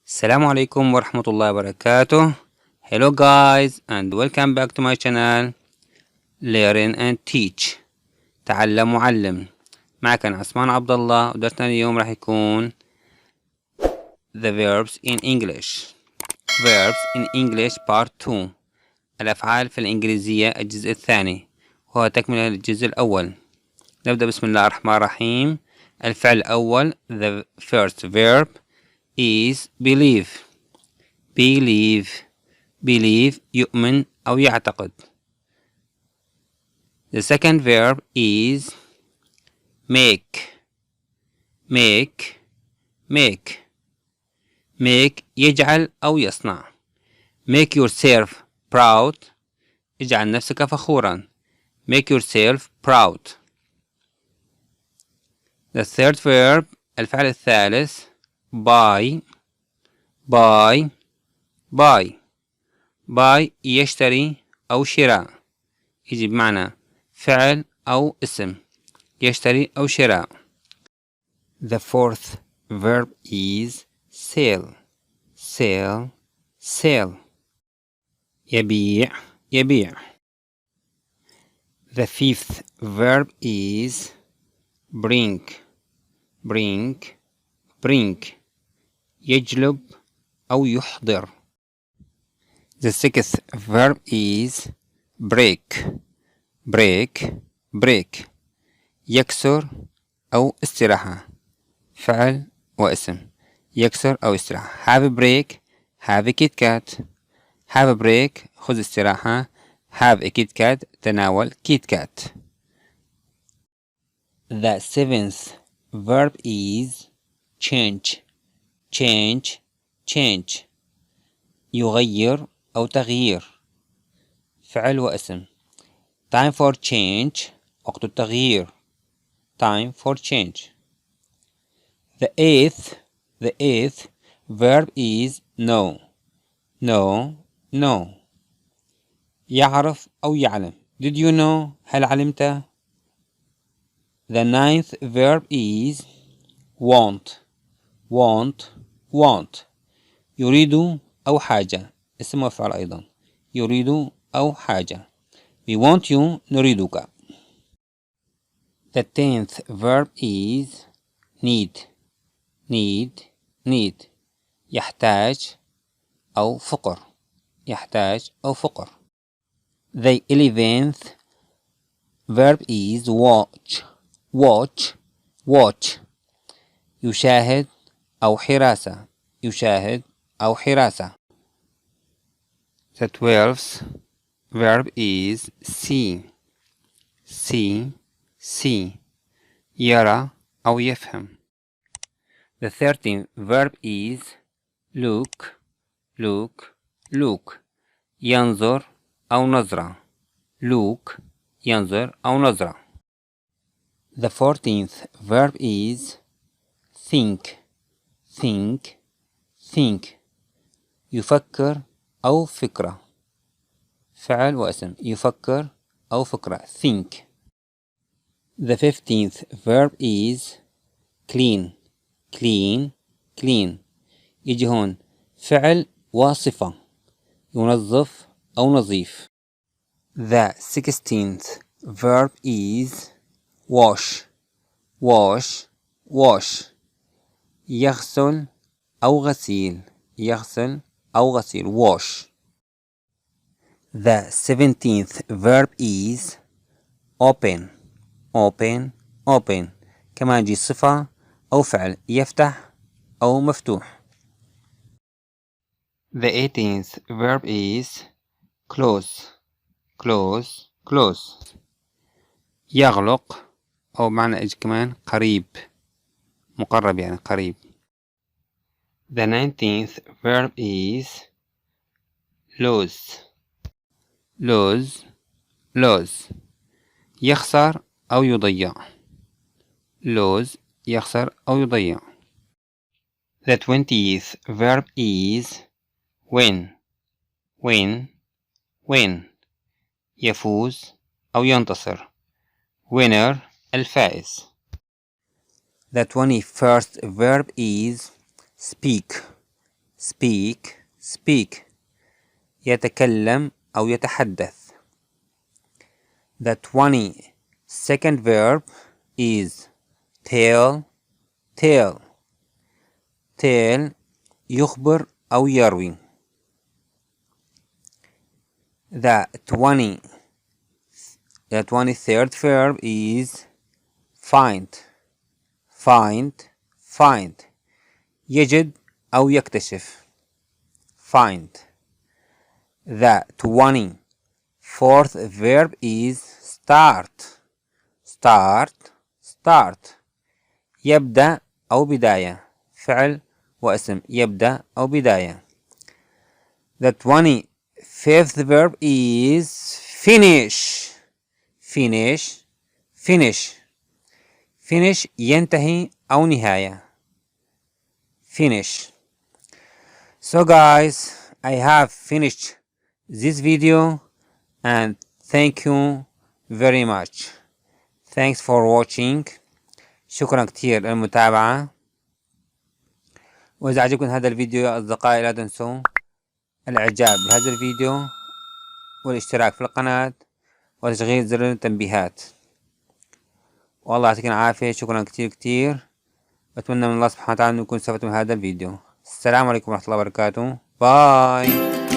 السلام عليكم ورحمة الله وبركاته. Hello guys and welcome back to my channel Learn and Teach. تعلم وعلم. معك أنا عثمان عبد الله، ودرسنا اليوم راح يكون The verbs in English. Verbs in English part 2. الأفعال في الإنجليزية الجزء الثاني، وهو تكملة للجزء الأول. نبدأ بسم الله الرحمن الرحيم. الفعل الأول the first verb is believe. believe يؤمن أو يعتقد. The second verb is make يجعل أو يصنع. make yourself proud، اجعل نفسك فخورا. make yourself proud. The third verb الفعل الثالث buy يشتري أو شراء، يجي بمعنى فعل أو اسم، يشتري أو شراء. The fourth verb is sell. يبيع. The fifth verb is bring. يجلب أو يحضر. The sixth verb is break. يكسر أو استراحة، فعل واسم، يكسر أو استراحة. have a break، have a Kit Kat. have a break خذ استراحة، have a Kit Kat تناول كيت كات. The seventh verb is change. يغير أو تغيير، فعل واسم. time for change وقت التغيير، time for change. The eighth verb is know. يعرف أو يعلم. did you know، هل علمت. The ninth verb is want. يريد أو حاجة، اسم وفعل أيضا، يريد أو حاجة. we want you، نريدك. The tenth verb is need. يحتاج أو فقر. The 11th verb is watch. يشاهد أو حراسة. The 12th verb is see. يرى أو يفهم. The 13th verb is look. ينظر أو نظرة. ينظر أو نظرة. The 14th verb is think. يفكر أو فكرة، فعل واسم، يفكر أو فكرة، think. The 15th verb is clean. يجي هون فعل وصفة، ينظف أو نظيف. The 16th verb is wash. يغسل أو غسيل، wash. The 17th verb is open. كمان يجي صفة أو فعل، يفتح أو مفتوح. The 18th verb is close. يغلق أو معنى إيش كمان قريب، مقرب يعني قريب. The 19th verb is lose. يخسر أو يضيع. يخسر أو يضيع. The 20th verb is win. يفوز أو ينتصر، winner الفائز. The 21st verb is speak. speak يتكلم أو يتحدث. The 22nd verb is tell يخبر أو يروي. The 23rd verb is find يجد أو يكتشف. find. The 24th verb is start يبدأ أو بداية. فعل واسم يبدأ أو بداية. The 25th verb is finish ينتهي أو نهاية. finish. So guys, I have finished this video and thank you very much. Thanks for watching. شكرا كتير للمتابعة. وإذا عجبكم هذا الفيديو يا أصدقائي لا تنسوا الإعجاب بهذا الفيديو والاشتراك في القناة وتشغيل زر التنبيهات. والله يعطيكم العافية. شكرا كتير أتمنى من الله سبحانه وتعالى أن يكون استفدتم من هذا الفيديو. السلام عليكم ورحمة الله وبركاته. باي.